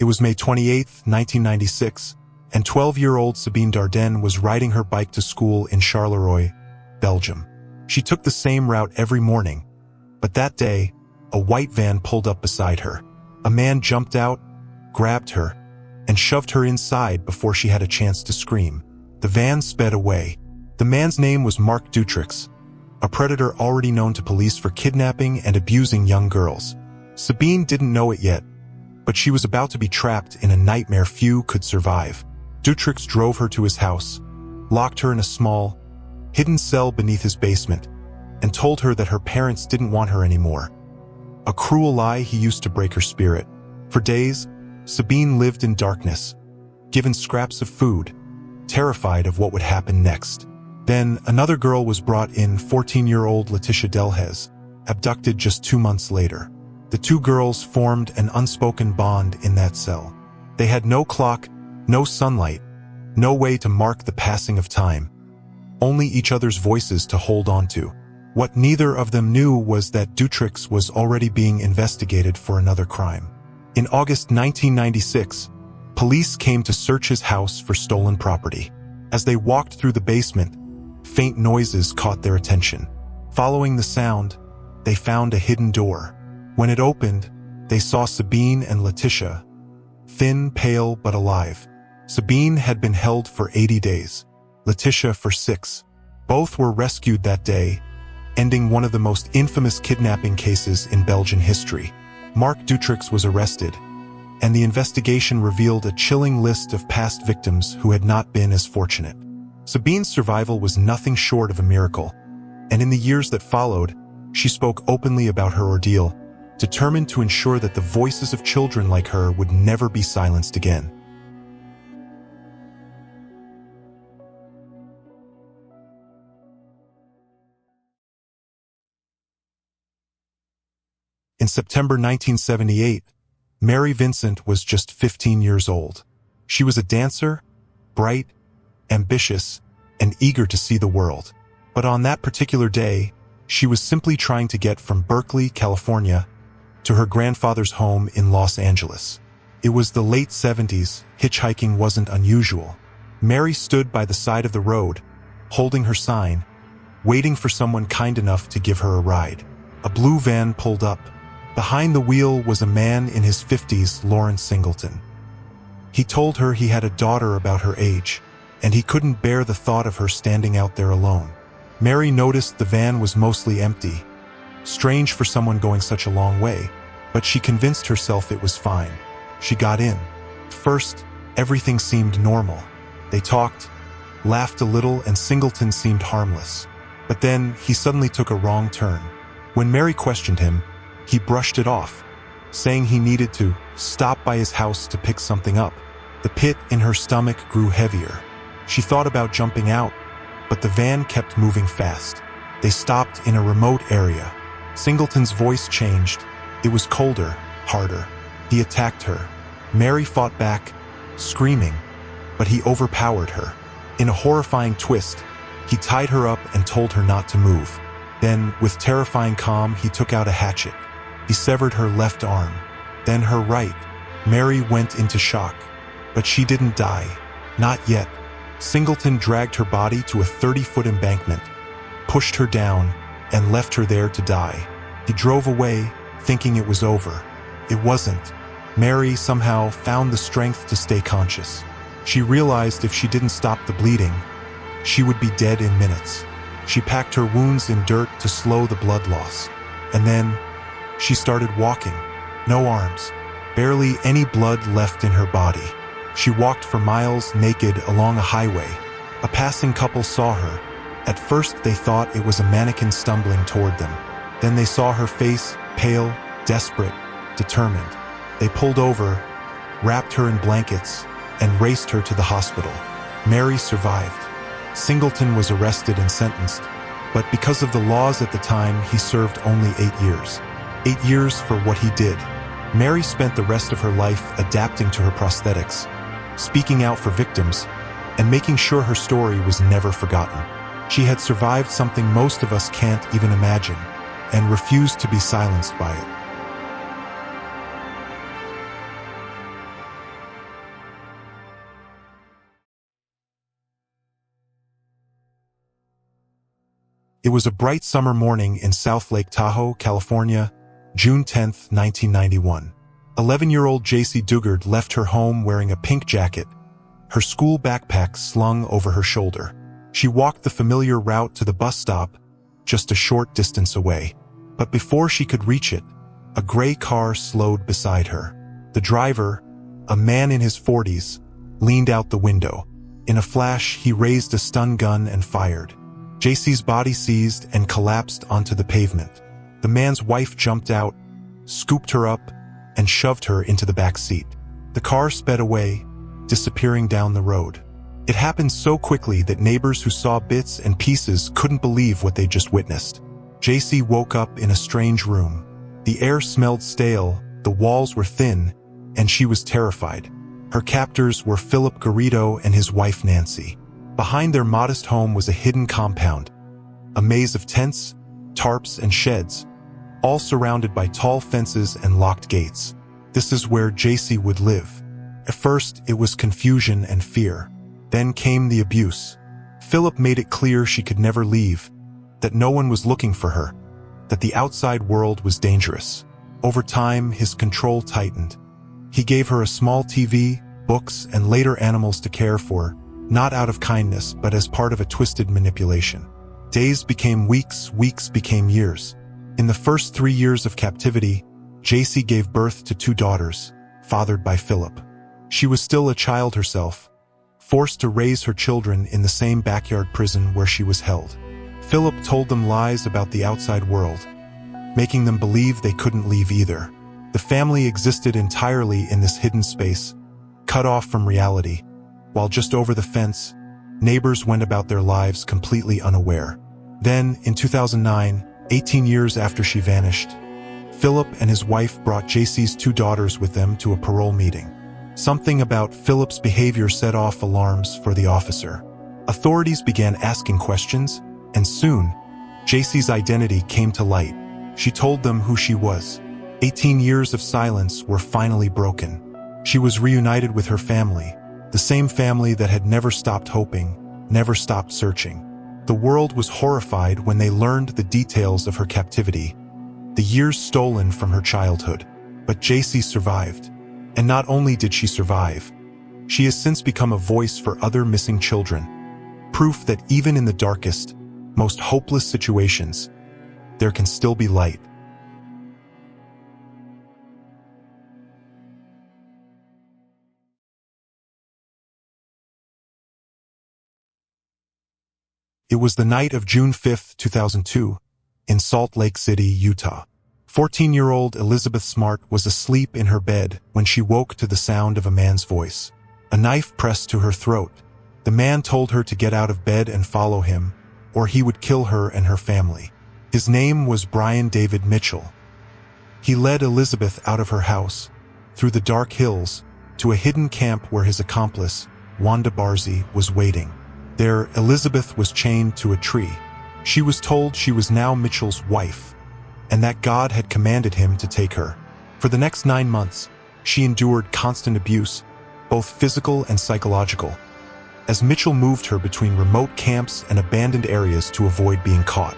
It was May 28, 1996, and 12-year-old Sabine Dardenne was riding her bike to school in Charleroi, Belgium. She took the same route every morning, but that day, a white van pulled up beside her. A man jumped out, grabbed her, and shoved her inside before she had a chance to scream. The van sped away. The man's name was Marc Dutroux, a predator already known to police for kidnapping and abusing young girls. Sabine didn't know it yet, but she was about to be trapped in a nightmare few could survive. Dutroux drove her to his house, locked her in a small, hidden cell beneath his basement, and told her that her parents didn't want her anymore. A cruel lie he used to break her spirit. For days, Sabine lived in darkness, given scraps of food, terrified of what would happen next. Then, another girl was brought in, 14-year-old Laetitia Delhez, abducted just 2 months later. The two girls formed an unspoken bond in that cell. They had no clock, no sunlight, no way to mark the passing of time. Only each other's voices to hold on to. What neither of them knew was that Dutroux was already being investigated for another crime. In August 1996, police came to search his house for stolen property. As they walked through the basement, faint noises caught their attention. Following the sound, they found a hidden door. When it opened, they saw Sabine and Laetitia, thin, pale, but alive. Sabine had been held for 80 days, Laetitia for 6. Both were rescued that day, ending one of the most infamous kidnapping cases in Belgian history. Marc Dutroux was arrested, and the investigation revealed a chilling list of past victims who had not been as fortunate. Sabine's survival was nothing short of a miracle, and in the years that followed, she spoke openly about her ordeal, determined to ensure that the voices of children like her would never be silenced again. In September 1978, Mary Vincent was just 15 years old. She was a dancer, bright, ambitious, and eager to see the world. But on that particular day, she was simply trying to get from Berkeley, California, to her grandfather's home in Los Angeles. It was the late 70s, hitchhiking wasn't unusual. Mary stood by the side of the road, holding her sign, waiting for someone kind enough to give her a ride. A blue van pulled up. Behind the wheel was a man in his 50s, Lawrence Singleton. He told her he had a daughter about her age, and he couldn't bear the thought of her standing out there alone. Mary noticed the van was mostly empty, strange for someone going such a long way, but she convinced herself it was fine. She got in. First, everything seemed normal. They talked, laughed a little, and Singleton seemed harmless. But then, he suddenly took a wrong turn. When Mary questioned him, he brushed it off, saying he needed to stop by his house to pick something up. The pit in her stomach grew heavier. She thought about jumping out, but the van kept moving fast. They stopped in a remote area. Singleton's voice changed. It was colder, harder. He attacked her. Mary fought back, screaming, but he overpowered her. In a horrifying twist, he tied her up and told her not to move. Then, with terrifying calm, he took out a hatchet. He severed her left arm, then her right. Mary went into shock, but she didn't die. Not yet. Singleton dragged her body to a 30-foot embankment, pushed her down, and left her there to die. He drove away, thinking it was over. It wasn't. Mary somehow found the strength to stay conscious. She realized if she didn't stop the bleeding, she would be dead in minutes. She packed her wounds in dirt to slow the blood loss. And then, she started walking. No arms. Barely any blood left in her body. She walked for miles naked along a highway. A passing couple saw her. At first, they thought it was a mannequin stumbling toward them. Then they saw her face, pale, desperate, determined. They pulled over, wrapped her in blankets, and raced her to the hospital. Mary survived. Singleton was arrested and sentenced, but because of the laws at the time, he served only 8 years. 8 years for what he did. Mary spent the rest of her life adapting to her prosthetics, speaking out for victims, and making sure her story was never forgotten. She had survived something most of us can't even imagine, and refused to be silenced by it. It was a bright summer morning in South Lake Tahoe, California, June 10, 1991. 11-year-old Jaycee Dugard left her home wearing a pink jacket, her school backpack slung over her shoulder. She walked the familiar route to the bus stop, just a short distance away. But before she could reach it, a gray car slowed beside her. The driver, a man in his 40s, leaned out the window. In a flash, he raised a stun gun and fired. Jaycee's body seized and collapsed onto the pavement. The man's wife jumped out, scooped her up, and shoved her into the back seat. The car sped away, disappearing down the road. It happened so quickly that neighbors who saw bits and pieces couldn't believe what they just witnessed. Jaycee woke up in a strange room. The air smelled stale, the walls were thin, and she was terrified. Her captors were Philip Garrido and his wife Nancy. Behind their modest home was a hidden compound, a maze of tents, tarps, and sheds, all surrounded by tall fences and locked gates. This is where Jaycee would live. At first, it was confusion and fear. Then came the abuse. Philip made it clear she could never leave, that no one was looking for her, that the outside world was dangerous. Over time, his control tightened. He gave her a small TV, books, and later animals to care for, not out of kindness, but as part of a twisted manipulation. Days became weeks, weeks became years. In the first 3 years of captivity, Jaycee gave birth to 2 daughters, fathered by Philip. She was still a child herself, forced to raise her children in the same backyard prison where she was held. Philip told them lies about the outside world, making them believe they couldn't leave either. The family existed entirely in this hidden space, cut off from reality, while just over the fence, neighbors went about their lives completely unaware. Then, in 2009, 18 years after she vanished, Philip and his wife brought Jaycee's 2 daughters with them to a parole meeting. Something about Philip's behavior set off alarms for the officer. Authorities began asking questions, and soon, Jaycee's identity came to light. She told them who she was. 18 years of silence were finally broken. She was reunited with her family, the same family that had never stopped hoping, never stopped searching. The world was horrified when they learned the details of her captivity, the years stolen from her childhood. But Jaycee survived. And not only did she survive, she has since become a voice for other missing children, proof that even in the darkest, most hopeless situations, there can still be light. It was the night of June 5, 2002, in Salt Lake City, Utah. 14-year-old Elizabeth Smart was asleep in her bed when she woke to the sound of a man's voice. A knife pressed to her throat. The man told her to get out of bed and follow him, or he would kill her and her family. His name was Brian David Mitchell. He led Elizabeth out of her house, through the dark hills, to a hidden camp where his accomplice, Wanda Barzee, was waiting. There, Elizabeth was chained to a tree. She was told she was now Mitchell's wife, and that God had commanded him to take her. For the next 9 months, she endured constant abuse, both physical and psychological, as Mitchell moved her between remote camps and abandoned areas to avoid being caught.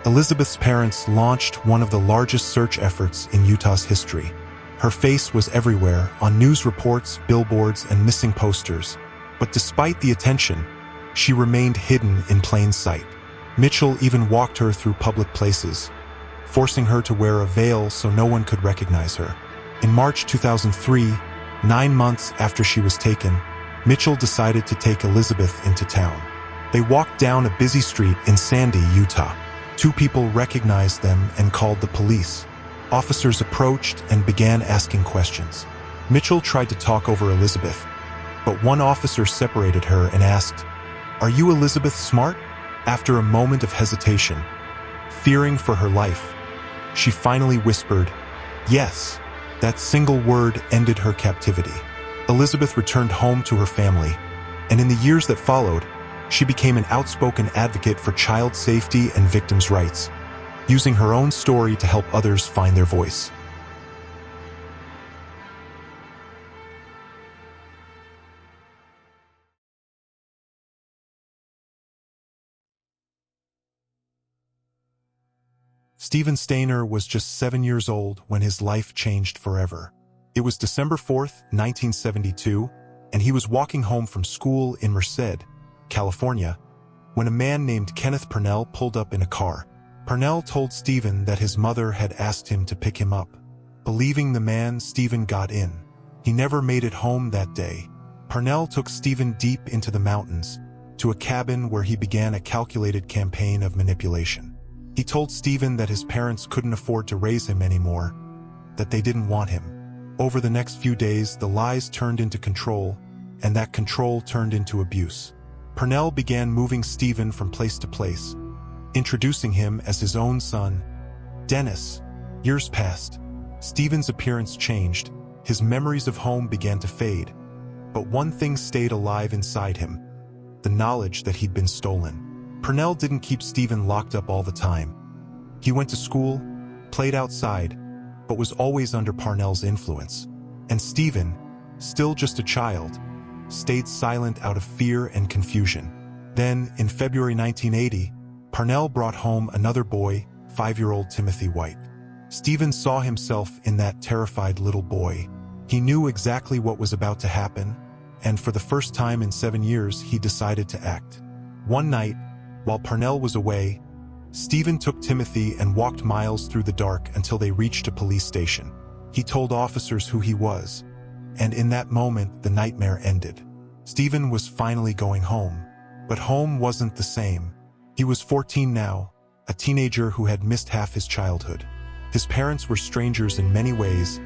Elizabeth's parents launched one of the largest search efforts in Utah's history. Her face was everywhere, on news reports, billboards, and missing posters. But despite the attention, she remained hidden in plain sight. Mitchell even walked her through public places, forcing her to wear a veil so no one could recognize her. In March 2003, 9 months after she was taken, Mitchell decided to take Elizabeth into town. They walked down a busy street in Sandy, Utah. 2 people recognized them and called the police. Officers approached and began asking questions. Mitchell tried to talk over Elizabeth, but one officer separated her and asked, "Are you Elizabeth Smart?" After a moment of hesitation, fearing for her life, she finally whispered, "Yes." That single word ended her captivity. Elizabeth returned home to her family, and in the years that followed, she became an outspoken advocate for child safety and victims' rights, using her own story to help others find their voice. Steven Stayner was just 7 years old when his life changed forever. It was December 4th, 1972, and he was walking home from school in Merced, California, when a man named Kenneth Purnell pulled up in a car. Purnell told Steven that his mother had asked him to pick him up. Believing the man, Steven got in. He never made it home that day. Purnell took Steven deep into the mountains, to a cabin where he began a calculated campaign of manipulation. He told Steven that his parents couldn't afford to raise him anymore, that they didn't want him. Over the next few days, the lies turned into control, and that control turned into abuse. Purnell began moving Steven from place to place, introducing him as his own son, Dennis. Years passed. Steven's appearance changed. His memories of home began to fade. But one thing stayed alive inside him, the knowledge that he'd been stolen. Purnell didn't keep Steven locked up all the time. He went to school, played outside, but was always under Purnell's influence. And Steven, still just a child, stayed silent out of fear and confusion. Then, in February 1980, Purnell brought home another boy, 5-year-old Timothy White. Steven saw himself in that terrified little boy. He knew exactly what was about to happen, and for the first time in 7 years, he decided to act. One night, while Purnell was away, Steven took Timothy and walked miles through the dark until they reached a police station. He told officers who he was, and in that moment, the nightmare ended. Steven was finally going home, but home wasn't the same. He was 14 now, a teenager who had missed half his childhood. His parents were strangers in many ways,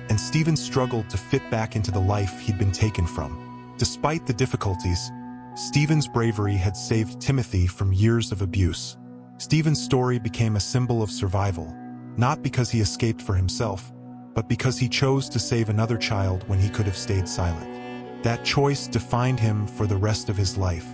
and Steven struggled to fit back into the life he'd been taken from. Despite the difficulties, Steven's bravery had saved Timothy from years of abuse. Steven's story became a symbol of survival, not because he escaped for himself, but because he chose to save another child when he could have stayed silent. That choice defined him for the rest of his life.